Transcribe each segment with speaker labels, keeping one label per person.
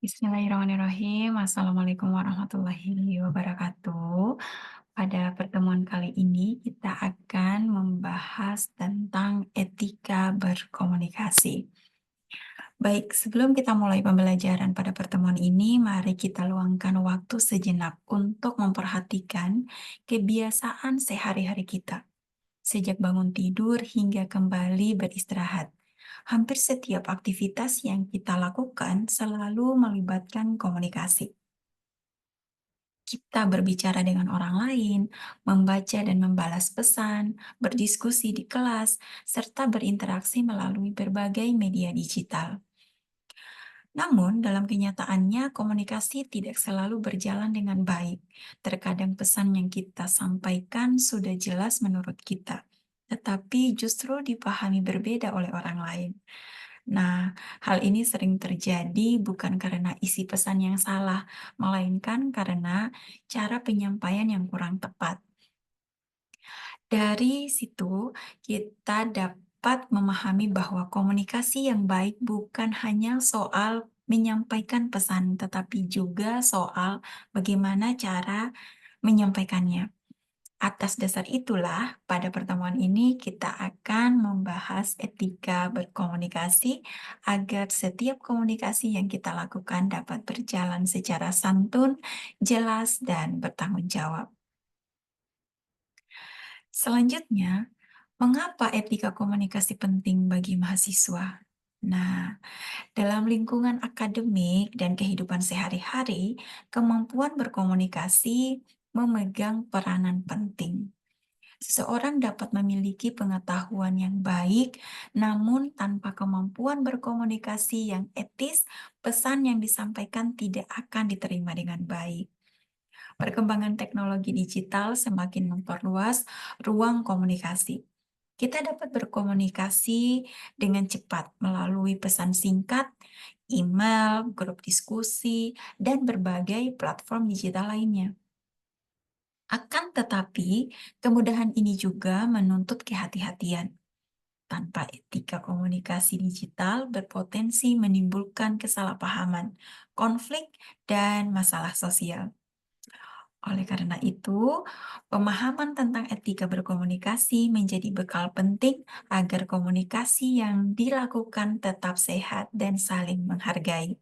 Speaker 1: Bismillahirrahmanirrahim. Assalamualaikum warahmatullahi wabarakatuh. Pada pertemuan kali ini kita akan membahas tentang etika berkomunikasi. Baik, sebelum kita mulai pembelajaran pada pertemuan ini, mari kita luangkan waktu sejenak untuk memperhatikan kebiasaan sehari-hari kita. Sejak bangun tidur hingga kembali beristirahat. Hampir setiap aktivitas yang kita lakukan selalu melibatkan komunikasi. Kita berbicara dengan orang lain, membaca dan membalas pesan, berdiskusi di kelas, serta berinteraksi melalui berbagai media digital. Namun, dalam kenyataannya, komunikasi tidak selalu berjalan dengan baik. Terkadang pesan yang kita sampaikan sudah jelas menurut kita, tetapi justru dipahami berbeda oleh orang lain. Nah, hal ini sering terjadi bukan karena isi pesan yang salah, melainkan karena cara penyampaian yang kurang tepat. Dari situ, kita dapat memahami bahwa komunikasi yang baik bukan hanya soal menyampaikan pesan, tetapi juga soal bagaimana cara menyampaikannya. Atas dasar itulah, pada pertemuan ini kita akan membahas etika berkomunikasi agar setiap komunikasi yang kita lakukan dapat berjalan secara santun, jelas, dan bertanggung jawab. Selanjutnya, mengapa etika komunikasi penting bagi mahasiswa? Nah, dalam lingkungan akademik dan kehidupan sehari-hari, kemampuan berkomunikasi memegang peranan penting. Seseorang dapat memiliki pengetahuan yang baik, namun tanpa kemampuan berkomunikasi yang etis, pesan yang disampaikan tidak akan diterima dengan baik. Perkembangan teknologi digital semakin memperluas ruang komunikasi. Kita dapat berkomunikasi dengan cepat melalui pesan singkat, email, grup diskusi, dan berbagai platform digital lainnya. Akan tetapi, kemudahan ini juga menuntut kehati-hatian. Tanpa etika komunikasi digital berpotensi menimbulkan kesalahpahaman, konflik, dan masalah sosial. Oleh karena itu, pemahaman tentang etika berkomunikasi menjadi bekal penting agar komunikasi yang dilakukan tetap sehat dan saling menghargai.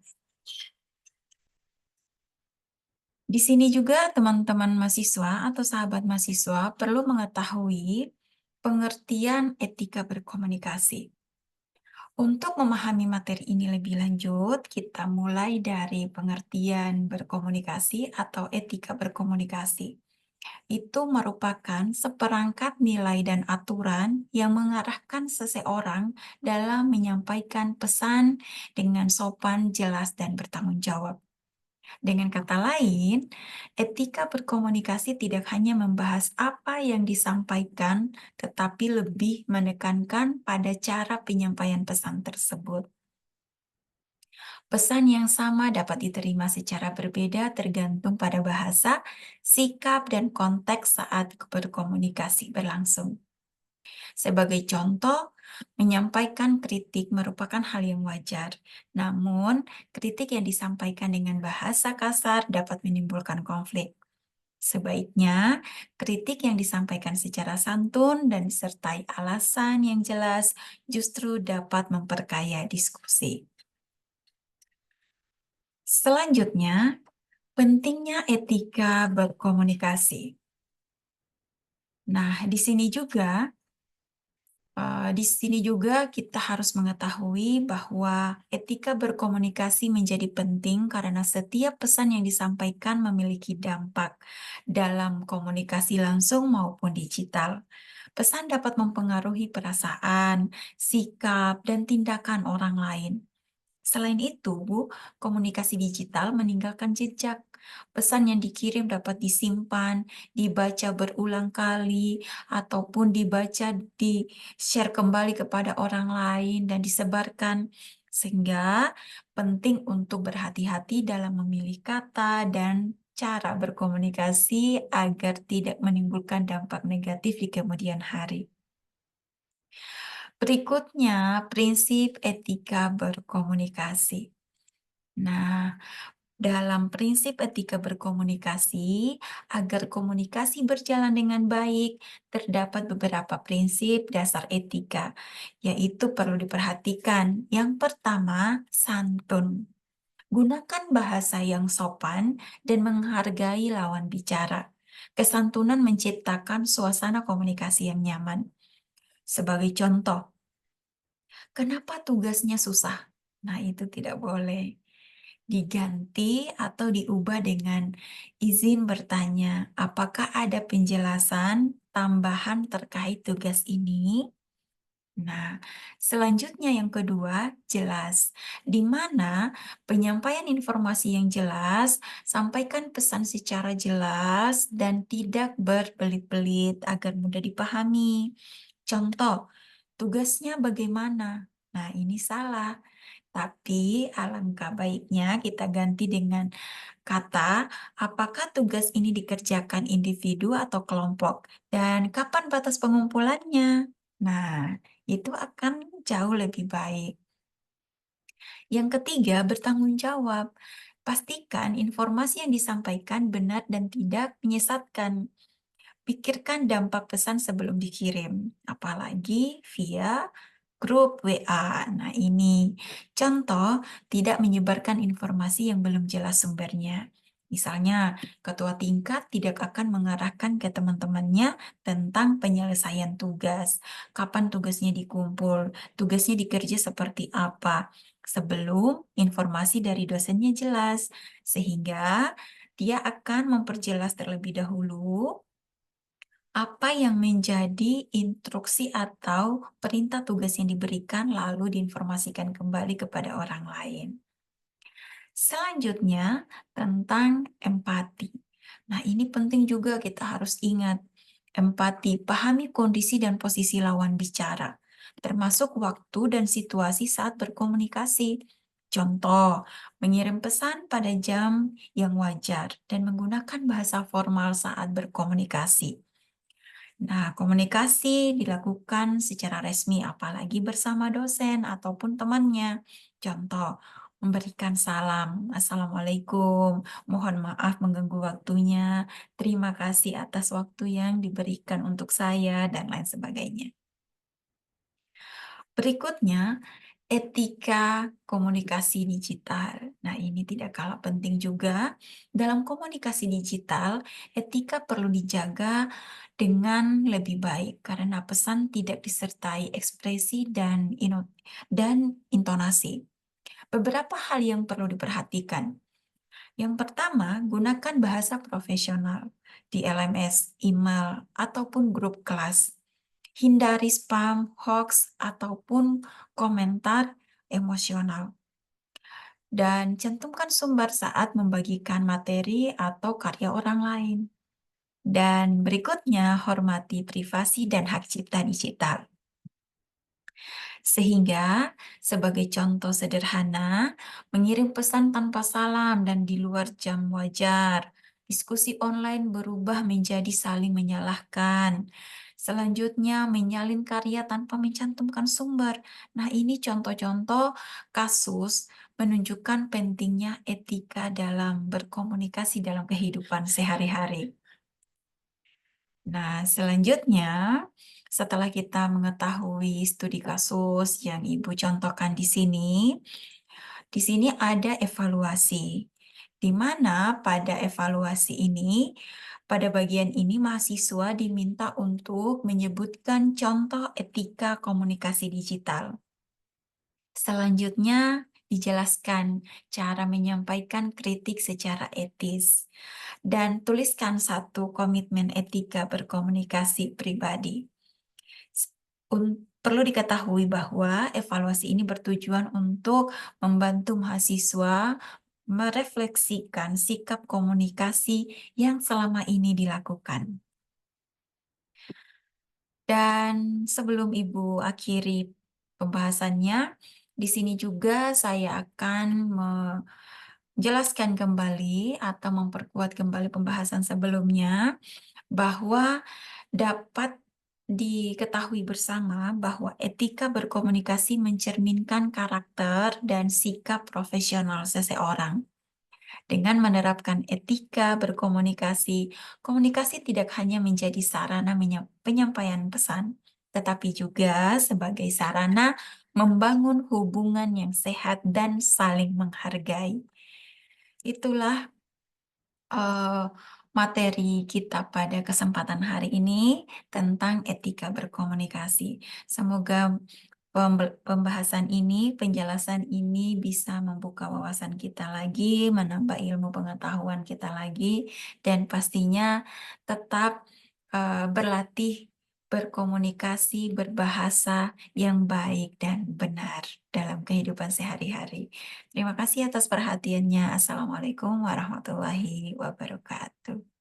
Speaker 1: Di sini juga teman-teman mahasiswa atau sahabat mahasiswa perlu mengetahui pengertian etika berkomunikasi. Untuk memahami materi ini lebih lanjut, kita mulai dari pengertian berkomunikasi atau etika berkomunikasi. Itu merupakan seperangkat nilai dan aturan yang mengarahkan seseorang dalam menyampaikan pesan dengan sopan, jelas, dan bertanggung jawab. Dengan kata lain, etika berkomunikasi tidak hanya membahas apa yang disampaikan, tetapi lebih menekankan pada cara penyampaian pesan tersebut. Pesan yang sama dapat diterima secara berbeda tergantung pada bahasa, sikap, dan konteks saat berkomunikasi berlangsung. Sebagai contoh, menyampaikan kritik merupakan hal yang wajar. Namun, kritik yang disampaikan dengan bahasa kasar dapat menimbulkan konflik. Sebaiknya, kritik yang disampaikan secara santun dan disertai alasan yang jelas justru dapat memperkaya diskusi. Selanjutnya, pentingnya etika berkomunikasi. Nah, di sini juga kita harus mengetahui bahwa etika berkomunikasi menjadi penting karena setiap pesan yang disampaikan memiliki dampak dalam komunikasi langsung maupun digital. Pesan dapat mempengaruhi perasaan, sikap, dan tindakan orang lain. Selain itu, komunikasi digital meninggalkan jejak. Pesan yang dikirim dapat disimpan, dibaca berulang kali, ataupun di-share kembali kepada orang lain dan disebarkan. Sehingga penting untuk berhati-hati dalam memilih kata dan cara berkomunikasi agar tidak menimbulkan dampak negatif di kemudian hari. Berikutnya, prinsip etika berkomunikasi. Nah, dalam prinsip etika berkomunikasi, agar komunikasi berjalan dengan baik, terdapat beberapa prinsip dasar etika, yaitu perlu diperhatikan. Yang pertama, santun. Gunakan bahasa yang sopan dan menghargai lawan bicara. Kesantunan menciptakan suasana komunikasi yang nyaman. Sebagai contoh, kenapa tugasnya susah? Nah, itu tidak boleh diganti atau diubah dengan izin bertanya, apakah ada penjelasan tambahan terkait tugas ini? Nah, selanjutnya yang kedua, jelas. Di mana penyampaian informasi yang jelas, sampaikan pesan secara jelas dan tidak berbelit-belit agar mudah dipahami. Contoh, tugasnya bagaimana? Nah, ini salah. Tapi alangkah baiknya kita ganti dengan kata, apakah tugas ini dikerjakan individu atau kelompok? Dan kapan batas pengumpulannya? Nah, itu akan jauh lebih baik. Yang ketiga, bertanggung jawab. Pastikan informasi yang disampaikan benar dan tidak menyesatkan. Pikirkan dampak pesan sebelum dikirim, apalagi via grup WA. Nah, ini contoh tidak menyebarkan informasi yang belum jelas sumbernya. Misalnya, ketua tingkat tidak akan mengarahkan ke teman-temannya tentang penyelesaian tugas, kapan tugasnya dikumpul, tugasnya dikerja seperti apa, sebelum informasi dari dosennya jelas, sehingga dia akan memperjelas terlebih dahulu apa yang menjadi instruksi atau perintah tugas yang diberikan lalu diinformasikan kembali kepada orang lain. Selanjutnya, tentang empati. Nah, ini penting juga kita harus ingat. Empati, pahami kondisi dan posisi lawan bicara, termasuk waktu dan situasi saat berkomunikasi. Contoh, mengirim pesan pada jam yang wajar dan menggunakan bahasa formal saat berkomunikasi. Nah, komunikasi dilakukan secara resmi, apalagi bersama dosen ataupun temannya. Contoh, memberikan salam, Assalamualaikum, mohon maaf mengganggu waktunya, terima kasih atas waktu yang diberikan untuk saya, dan lain sebagainya. Berikutnya, etika komunikasi digital. Nah, ini tidak kalah penting juga. Dalam komunikasi digital, etika perlu dijaga dengan lebih baik karena pesan tidak disertai ekspresi dan intonasi. Beberapa hal yang perlu diperhatikan. Yang pertama, gunakan bahasa profesional di LMS, email, ataupun grup kelas. Hindari spam, hoax, ataupun komentar emosional. Dan cantumkan sumber saat membagikan materi atau karya orang lain. Dan berikutnya, hormati privasi dan hak cipta digital. Sehingga, sebagai contoh sederhana, mengirim pesan tanpa salam dan di luar jam wajar. Diskusi online berubah menjadi saling menyalahkan. Selanjutnya, menyalin karya tanpa mencantumkan sumber. Nah, ini contoh-contoh kasus menunjukkan pentingnya etika dalam berkomunikasi dalam kehidupan sehari-hari. Nah, selanjutnya, setelah kita mengetahui studi kasus yang Ibu contohkan di sini ada evaluasi, di mana pada evaluasi ini, pada bagian ini mahasiswa diminta untuk menyebutkan contoh etika komunikasi digital. Selanjutnya, dijelaskan cara menyampaikan kritik secara etis dan tuliskan satu komitmen etika berkomunikasi pribadi. Perlu diketahui bahwa evaluasi ini bertujuan untuk membantu mahasiswa merefleksikan sikap komunikasi yang selama ini dilakukan. Dan sebelum Ibu akhiri pembahasannya, di sini juga saya akan menjelaskan kembali atau memperkuat kembali pembahasan sebelumnya bahwa dapat Diketahui bersama bahwa etika berkomunikasi mencerminkan karakter dan sikap profesional seseorang. Dengan menerapkan etika berkomunikasi, komunikasi tidak hanya menjadi sarana penyampaian pesan, tetapi juga sebagai sarana membangun hubungan yang sehat dan saling menghargai. Itulah eh, materi kita pada kesempatan hari ini tentang etika berkomunikasi. Semoga pembahasan ini, penjelasan ini bisa membuka wawasan kita lagi, menambah ilmu pengetahuan kita lagi, dan pastinya tetap berlatih berkomunikasi, berbahasa yang baik dan benar dalam kehidupan sehari-hari. Terima kasih atas perhatiannya. Assalamualaikum warahmatullahi wabarakatuh.